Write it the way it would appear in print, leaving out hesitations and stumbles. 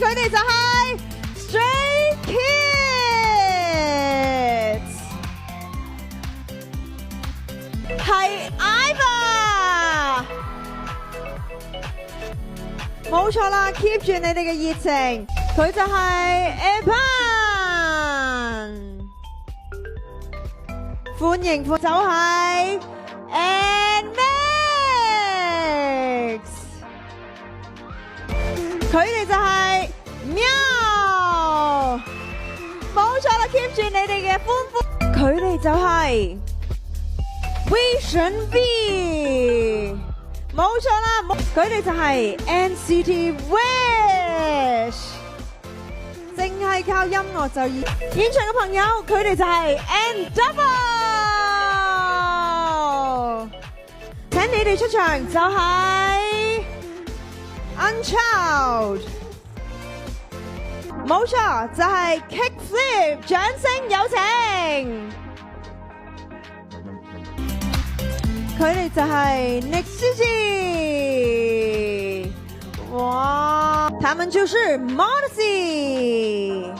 佢哋就係 Stray Kids， 係 Iva， 冇錯啦 ，keep 住你哋嘅熱情，佢就係 Evan， 歡迎就係 Anmax， 佢哋就係喵，冇錯啦 ，keep 住你哋嘅歡呼，佢哋就係 Vision V， 冇錯啦，佢哋就係 NCT Wish， 淨係靠音樂就現場嘅朋友，佢哋就係 N-Double， 請你哋出場就係 Unchild， 冇錯就係 Kickflip， 掌聲有請，佢哋就係 NEXT， 哇，他們就是 Modesty。